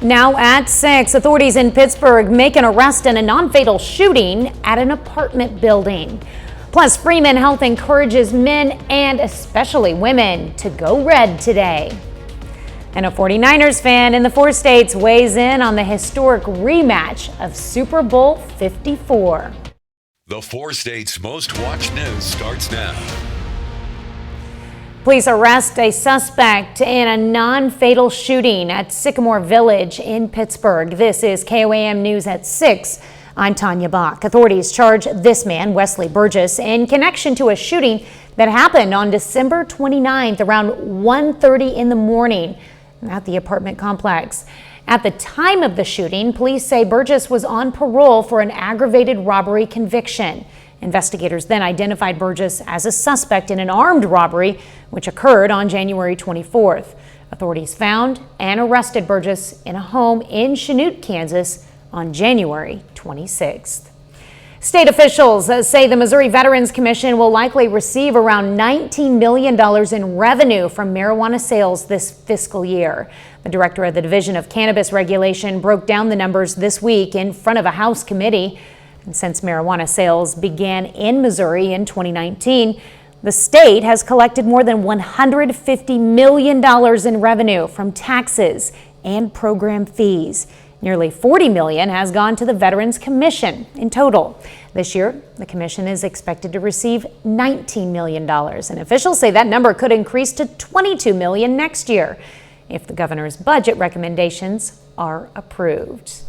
Now at 6, authorities in Pittsburgh make an arrest in a non-fatal shooting at an apartment building. Plus, Freeman Health encourages men and especially women to go red today. And a 49ers fan in the 4 states weighs in on the historic rematch of Super Bowl 54. The 4 states' most watched news starts now. Police arrest a suspect in a non-fatal shooting at Sycamore Village in Pittsburgh. This is KOAM News at 6. I'm Tanya Bach. Authorities charge this man, Wesley Burgess, in connection to a shooting that happened on December 29th around 1:30 in the morning at the apartment complex. At the time of the shooting, police say Burgess was on parole for an aggravated robbery conviction. Investigators then identified Burgess as a suspect in an armed robbery, which occurred on January 24th. Authorities found and arrested Burgess in a home in Chanute, Kansas on January 26th. State officials say the Missouri Veterans Commission will likely receive around $19 million in revenue from marijuana sales this fiscal year. The director of the Division of Cannabis Regulation broke down the numbers this week in front of a House committee. And since marijuana sales began in Missouri in 2019, the state has collected more than $150 million in revenue from taxes and program fees. Nearly $40 million has gone to the Veterans Commission in total. This year, the commission is expected to receive $19 million, and officials say that number could increase to $22 million next year if the governor's budget recommendations are approved.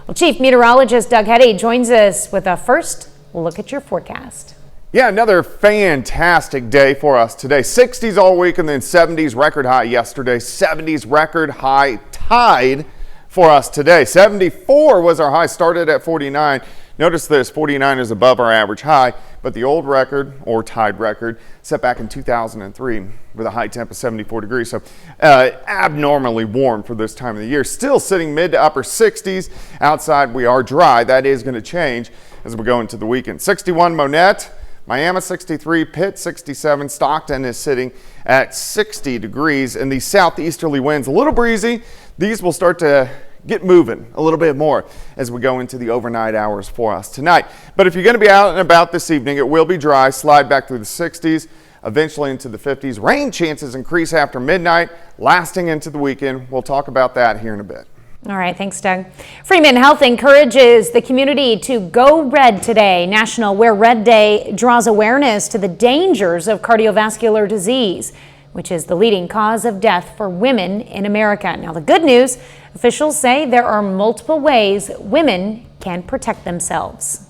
Well, Chief Meteorologist Doug Heddy joins us with a first look at your forecast. Yeah, another fantastic day for us today. 60s all week and then 70s record high yesterday. 70s record high tied for us today. 74 was our high, started at 49. Notice this, 49 is above our average high, but the old record or tied record set back in 2003 with a high temp of 74 degrees. So abnormally warm for this time of the year. Still sitting mid to upper 60s. Outside we are dry. That is going to change as we go into the weekend. 61 Monette, Miami 63, Pitt 67, Stockton is sitting at 60 degrees, and the southeasterly winds a little breezy. These will start to get moving a little bit more as we go into the overnight hours for us tonight. But if you're going to be out and about this evening, it will be dry, slide back through the 60s, eventually into the 50s. Rain chances increase after midnight, lasting into the weekend. We'll talk about that here in a bit. All right, thanks, Doug. Freeman Health encourages the community to go red today. National Wear Red Day draws awareness to the dangers of cardiovascular disease, which is the leading cause of death for women in America. Now, the good news, officials say there are multiple ways women can protect themselves.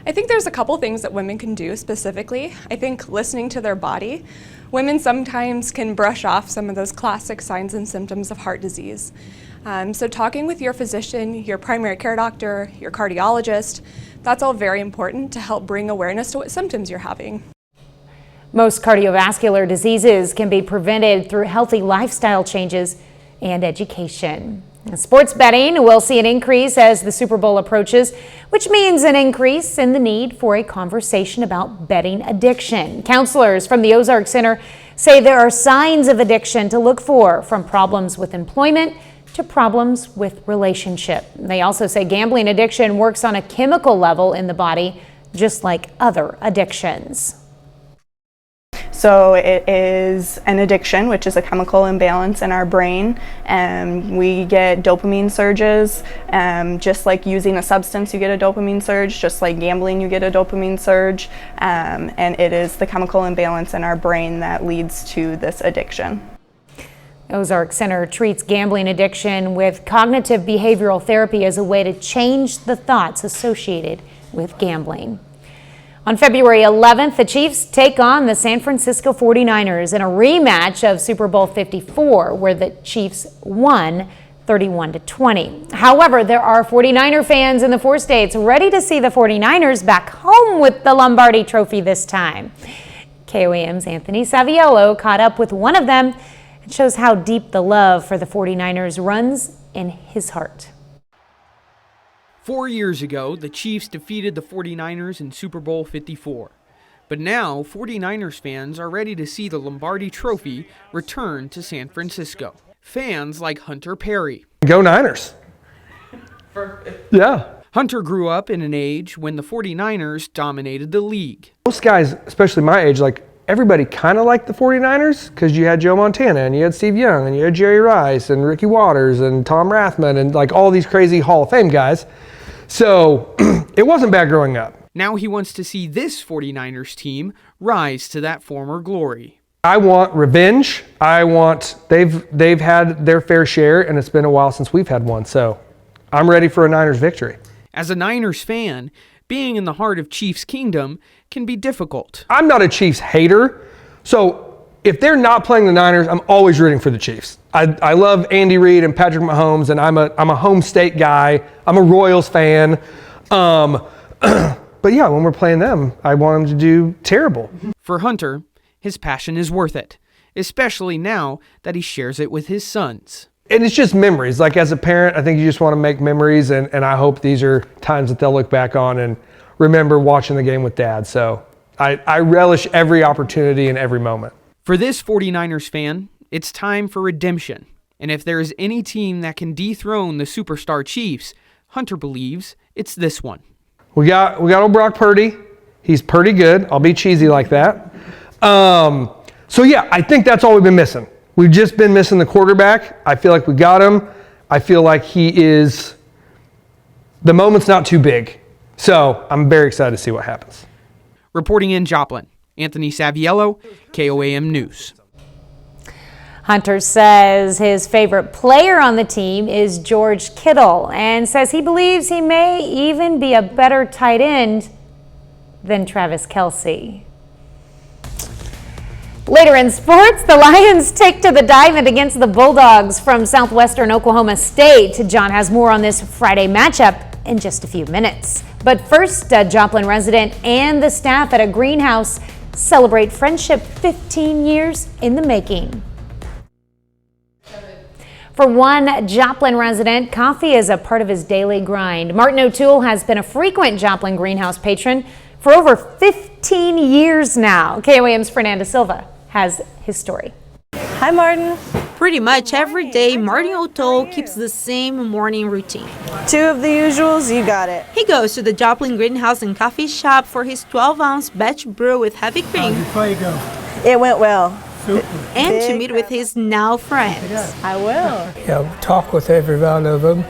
I think there's a couple things that women can do specifically. I think listening to their body. Women sometimes can brush off some of those classic signs and symptoms of heart disease. So talking with your physician, your primary care doctor, your cardiologist, that's all very important to help bring awareness to what symptoms you're having. Most cardiovascular diseases can be prevented through healthy lifestyle changes and education. Sports betting will see an increase as the Super Bowl approaches, which means an increase in the need for a conversation about betting addiction. Counselors from the Ozark Center say there are signs of addiction to look for, from problems with employment to problems with relationship. They also say gambling addiction works on a chemical level in the body, just like other addictions. So it is an addiction, which is a chemical imbalance in our brain. We get dopamine surges, just like using a substance you get a dopamine surge, just like gambling you get a dopamine surge, and it is the chemical imbalance in our brain that leads to this addiction. Ozark Center treats gambling addiction with cognitive behavioral therapy as a way to change the thoughts associated with gambling. On February 11th, the Chiefs take on the San Francisco 49ers in a rematch of Super Bowl 54, where the Chiefs won 31-20. However, there are 49er fans in the 4 states ready to see the 49ers back home with the Lombardi Trophy this time. KOAM's Anthony Saviello caught up with one of them and shows how deep the love for the 49ers runs in his heart. 4 years ago, the Chiefs defeated the 49ers in Super Bowl 54. But now, 49ers fans are ready to see the Lombardi Trophy return to San Francisco. fans like Hunter Perry. Go Niners. Yeah. Hunter grew up in an age when the 49ers dominated the league. Most guys, especially my age, like everybody kind of liked the 49ers because you had Joe Montana and you had Steve Young and you had Jerry Rice and Ricky Waters and Tom Rathman and like all these crazy Hall of Fame guys. So it wasn't bad growing up. Now he wants to see this 49ers team rise to that former glory. I want revenge. They've had their fair share and it's been a while since we've had one. So I'm ready for a Niners victory. As a Niners fan, being in the heart of Chiefs Kingdom can be difficult. I'm not a Chiefs hater. So if they're not playing the Niners, I'm always rooting for the Chiefs. I love Andy Reid and Patrick Mahomes, and I'm a home state guy. I'm a Royals fan. But yeah, when we're playing them, I want them to do terrible. For Hunter, his passion is worth it, especially now that he shares it with his sons. And it's just memories. Like as a parent, I think you just want to make memories, and I hope these are times that they'll look back on and remember watching the game with Dad. So I relish every opportunity and every moment. For this 49ers fan, it's time for redemption. And if there is any team that can dethrone the superstar Chiefs, Hunter believes it's this one. We got old Brock Purdy. He's pretty good. I'll be cheesy like that. So yeah, I think that's all we've been missing. We've just been missing the quarterback. I feel like we got him. I feel like the moment's not too big. So I'm very excited to see what happens. Reporting in Joplin, Anthony Saviello, KOAM News. Hunter says his favorite player on the team is George Kittle and says he believes he may even be a better tight end than Travis Kelce. Later in sports, the Lions take to the diamond against the Bulldogs from Southwestern Oklahoma State. John has more on this Friday matchup in just a few minutes. But first, a Joplin resident and the staff at a greenhouse celebrate friendship 15 years in the making. For one Joplin resident, coffee is a part of his daily grind. Martin O'Toole has been a frequent Joplin greenhouse patron for over 15 years now. KOAM's Fernanda Silva has his story. Hi, Martin. Pretty much every day, Martin O'Toole keeps the same morning routine. 2 of the usuals, you got it. He goes to the Joplin Greenhouse and Coffee Shop for his 12-ounce batch brew with heavy cream. How did go? It went well. Super. And to meet with his now friends. I will. Talk with every one of them,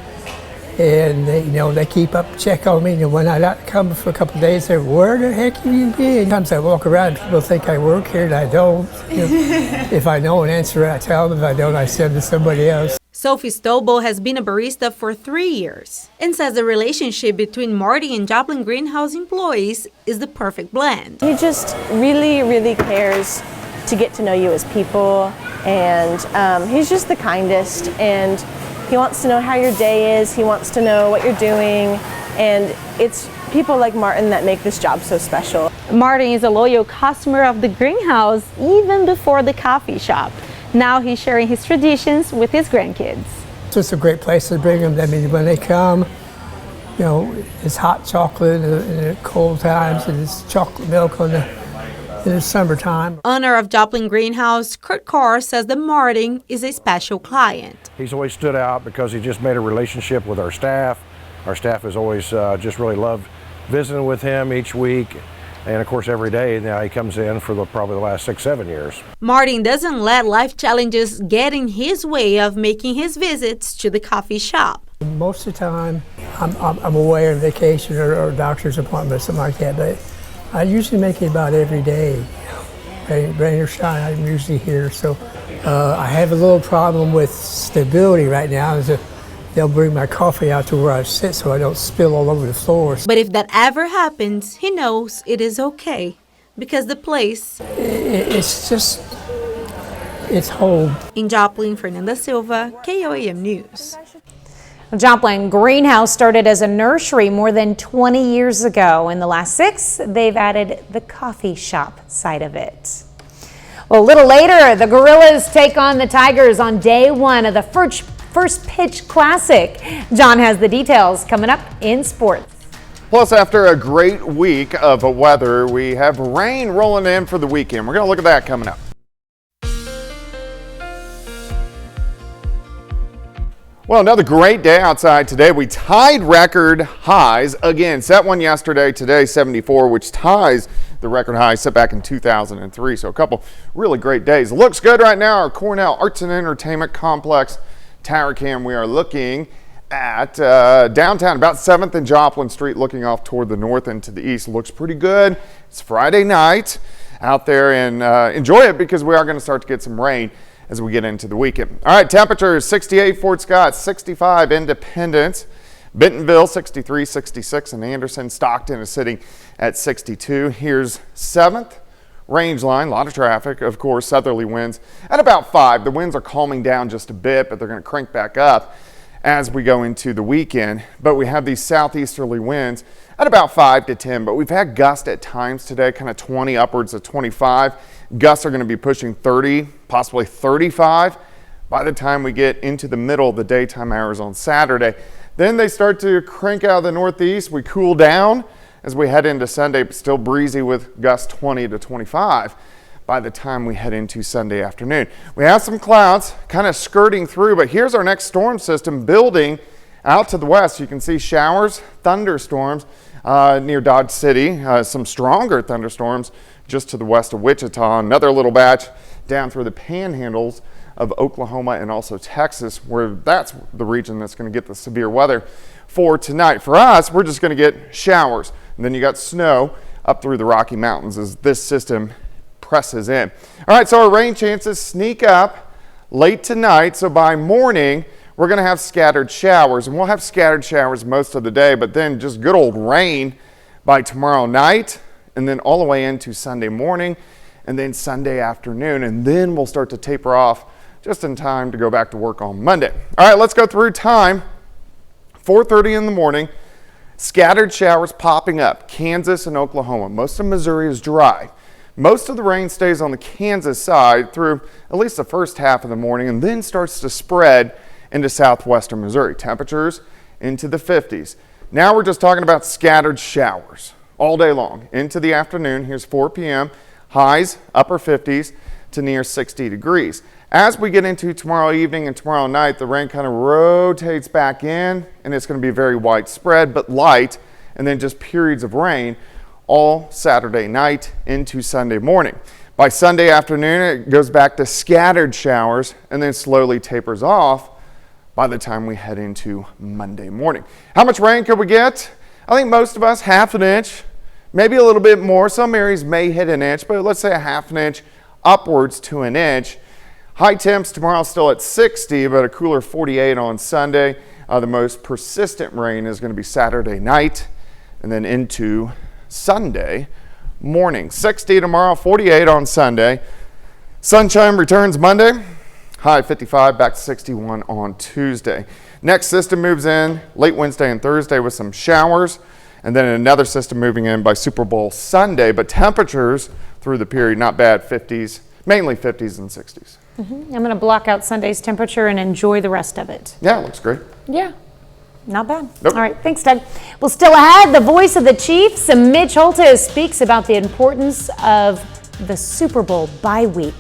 and they keep up, check on me. And when I not come for a couple of days, they're, where the heck have you been? Sometimes I walk around, people think I work here, and I don't. If I know an answer, I tell them. If I don't, I send to somebody else. Sophie Stobo has been a barista for 3 years and says the relationship between Marty and Joplin Greenhouse employees is the perfect blend. He just really, really cares to get to know you as people, and he's just the kindest, and he wants to know how your day is, he wants to know what you're doing, and it's people like Martin that make this job so special. Martin is a loyal customer of the greenhouse even before the coffee shop. Now he's sharing his traditions with his grandkids. So it's a great place to bring them. I mean, when they come, it's hot chocolate in the cold times, and it's chocolate milk in the summertime. Owner of Joplin Greenhouse, Kurt Carr, says that Martin is a special client. He's always stood out because he just made a relationship with our staff. Our staff has always just really loved visiting with him each week. And of course, every day now he comes in for probably the last 6-7 years. Martin doesn't let life challenges get in his way of making his visits to the coffee shop. Most of the time, I'm away on vacation or doctor's appointment, something like that. But I usually make it about every day. Rain or shine, I'm usually here. So I have a little problem with stability right now. They'll bring my coffee out to where I sit so I don't spill all over the floor. But if that ever happens, he knows it is okay because the place... It's home. In Joplin, Fernanda Silva, KOAM News. Joplin Greenhouse started as a nursery more than 20 years ago. In the last 6, they've added the coffee shop side of it. Well, a little later, the Gorillas take on the Tigers on day 1 of the First Pitch Classic. John has the details coming up in sports. Plus, after a great week of weather, we have rain rolling in for the weekend. We're going to look at that coming up. Well, another great day outside today. We tied record highs again. Set one yesterday, today 74, which ties the record high set back in 2003. So a couple really great days. Looks good right now. Our Cornell Arts and Entertainment Complex tower cam. We are looking at downtown, about 7th and Joplin Street, looking off toward the north and to the east. Looks pretty good. It's Friday night out there, and enjoy it because we are going to start to get some rain as we get into the weekend. All right, temperatures 68 Fort Scott, 65 Independence, Bentonville 63, 66, and Anderson. Stockton is sitting at 62. Here's 7th range line, a lot of traffic, of course, southerly winds at about 5. The winds are calming down just a bit, but they're going to crank back up as we go into the weekend. But we have these southeasterly winds at about 5 to 10, but we've had gusts at times today, kind of 20 upwards of 25. Gusts are going to be pushing 30, possibly 35 by the time we get into the middle of the daytime hours on Saturday. Then they start to crank out of the northeast. We cool down as we head into Sunday, but still breezy with gusts 20 to 25 by the time we head into Sunday afternoon. We have some clouds kind of skirting through, but here's our next storm system building out to the west. You can see showers, thunderstorms near Dodge City, some stronger thunderstorms just to the west of Wichita. Another little batch down through the panhandles of Oklahoma and also Texas, where that's the region that's going to get the severe weather for tonight. For us, we're just going to get showers. And then you got snow up through the Rocky Mountains as this system presses in. All right, so our rain chances sneak up late tonight. So by morning, we're going to have scattered showers, and we'll have scattered showers most of the day, but then just good old rain by tomorrow night, and then all the way into Sunday morning, and then Sunday afternoon, and then we'll start to taper off just in time to go back to work on Monday. All right, let's go through time. 4:30 in the morning, scattered showers popping up, Kansas and Oklahoma. Most of Missouri is dry. Most of the rain stays on the Kansas side through at least the first half of the morning, and then starts to spread into southwestern Missouri. Temperatures into the 50s. Now we're just talking about scattered showers all day long into the afternoon. Here's 4 p.m. Highs upper 50s to near 60 degrees. As we get into tomorrow evening and tomorrow night, the rain kind of rotates back in, and it's going to be very widespread but light, and then just periods of rain all Saturday night into Sunday morning. By Sunday afternoon, it goes back to scattered showers and then slowly tapers off by the time we head into Monday morning. How much rain could we get? I think most of us, half an inch, maybe a little bit more. Some areas may hit an inch, but let's say a half an inch upwards to an inch. High temps tomorrow still at 60, but a cooler 48 on Sunday. The most persistent rain is going to be Saturday night and then into Sunday morning. 60 tomorrow, 48 on Sunday. Sunshine returns Monday. High 55, back to 61 on Tuesday. Next system moves in late Wednesday and Thursday with some showers, and then another system moving in by Super Bowl Sunday, but temperatures through the period not bad, 50s, mainly 50s and 60s. I'm going to block out Sunday's temperature and enjoy the rest of it. Yeah, looks great. Yeah. Not bad. Nope. All right, thanks, Doug. Well, still ahead, the voice of the Chiefs, Mitch Holtis, speaks about the importance of the Super Bowl bye week.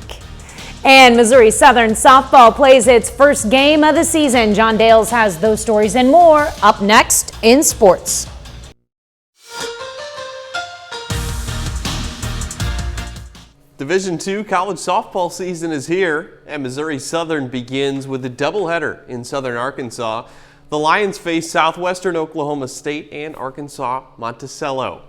And Missouri Southern softball plays its first game of the season. John Dales has those stories and more up next in sports. Division II college softball season is here, and Missouri Southern begins with a doubleheader in southern Arkansas. The Lions face Southwestern Oklahoma State and Arkansas Monticello.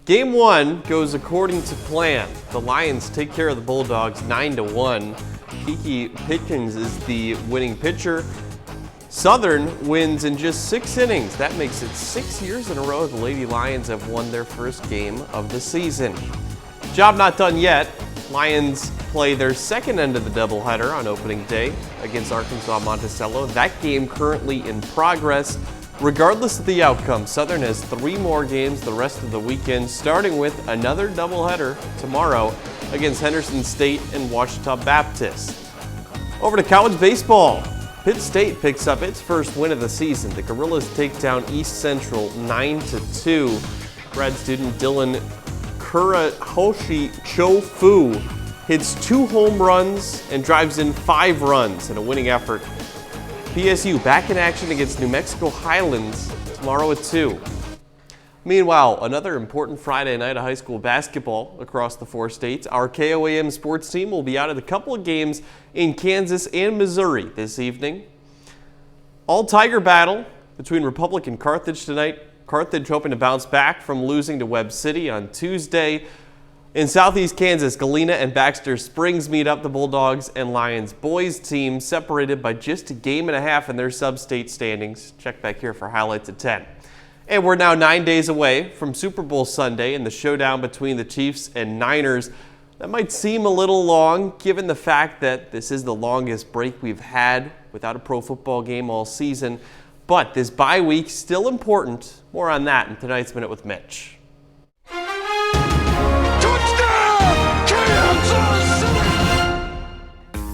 Game 1 goes according to plan. The Lions take care of the Bulldogs 9-1. Kiki Pitkins is the winning pitcher. Southern wins in just 6 innings. That makes it 6 years in a row the Lady Lions have won their first game of the season. Job not done yet. Lions play their second end of the doubleheader on opening day against Arkansas Monticello. That game currently in progress. Regardless of the outcome, Southern has 3 more games the rest of the weekend, starting with another doubleheader tomorrow against Henderson State and Ouachita Baptist. Over to college baseball. Pitt State picks up its first win of the season. The Gorillas take down East Central 9-2. Grad student Dylan Kurahoshi Chofu hits 2 home runs and drives in 5 runs in a winning effort PSU back in action against New Mexico Highlands tomorrow at 2. Meanwhile, another important Friday night of high school basketball across the 4 states. Our KOAM sports team will be out at a couple of games in Kansas and Missouri this evening. All Tiger battle between Republic and Carthage tonight. Carthage hoping to bounce back from losing to Webb City on Tuesday. In Southeast Kansas, Galena and Baxter Springs meet up. The Bulldogs and Lions boys team separated by just a game and a half in their sub-state standings. Check back here for highlights at 10. And we're now 9 days away from Super Bowl Sunday and the showdown between the Chiefs and Niners. That might seem a little long given the fact that this is the longest break we've had without a pro football game all season. But this bye week still important. More on that in tonight's Minute with Mitch.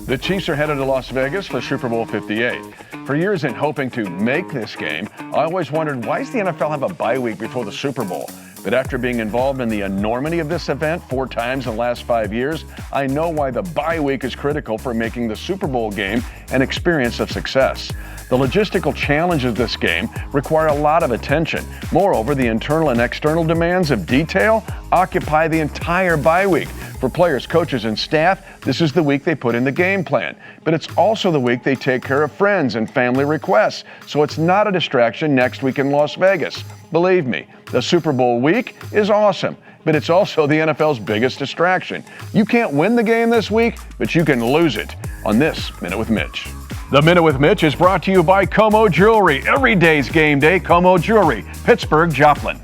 The Chiefs are headed to Las Vegas for Super Bowl 58. For years in hoping to make this game, I always wondered, why does the NFL have a bye week before the Super Bowl? But after being involved in the enormity of this event 4 times in the last 5 years, I know why the bye week is critical for making the Super Bowl game an experience of success. The logistical challenges of this game require a lot of attention. Moreover, the internal and external demands of detail occupy the entire bye week. For players, coaches, and staff, this is the week they put in the game plan. But it's also the week they take care of friends and family requests, so it's not a distraction next week in Las Vegas. Believe me, the Super Bowl week is awesome, but it's also the NFL's biggest distraction. You can't win the game this week, but you can lose it on this Minute with Mitch. The Minute with Mitch is brought to you by Como Jewelry. Every day's game day, Como Jewelry, Pittsburgh, Joplin.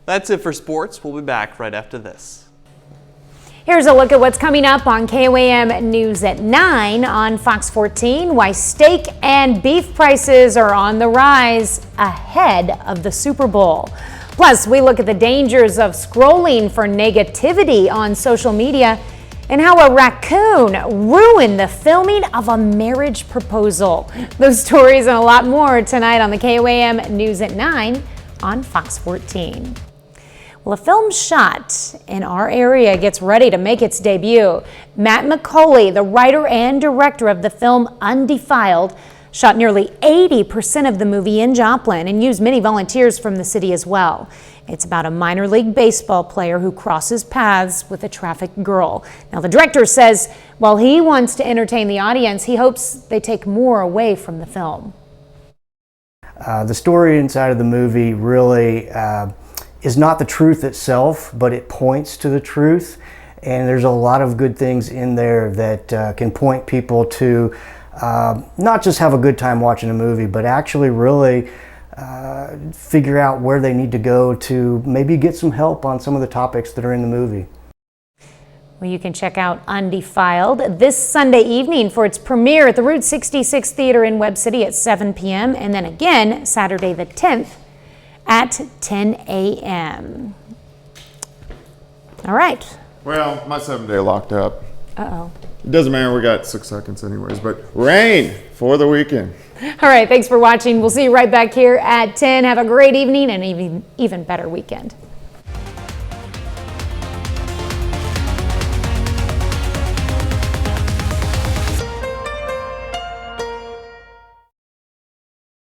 That's it for sports. We'll be back right after this. Here's a look at what's coming up on KOAM News at 9 on Fox 14. Why steak and beef prices are on the rise ahead of the Super Bowl. Plus, we look at the dangers of scrolling for negativity on social media and how a raccoon ruined the filming of a marriage proposal. Those stories and a lot more tonight on the KOAM News at 9 on Fox 14. Well, a film shot in our area gets ready to make its debut. Matt McCauley, the writer and director of the film Undefiled, shot nearly 80% of the movie in Joplin and used many volunteers from the city as well. It's about a minor league baseball player who crosses paths with a trafficked girl. Now, the director says while he wants to entertain the audience, he hopes they take more away from the film. The story inside of the movie really is not the truth itself, but it points to the truth. And there's a lot of good things in there that can point people to not just have a good time watching a movie, but actually really figure out where they need to go to maybe get some help on some of the topics that are in the movie. Well, you can check out Undefiled this Sunday evening for its premiere at the Route 66 Theater in Webb City at 7 p.m. and then again Saturday the 10th at 10 a.m. All right. Well, my 7-day locked up. Uh-oh. It doesn't matter, we got 6 seconds anyways, but rain for the weekend. All right, thanks for watching. We'll see you right back here at 10. Have a great evening and even better weekend.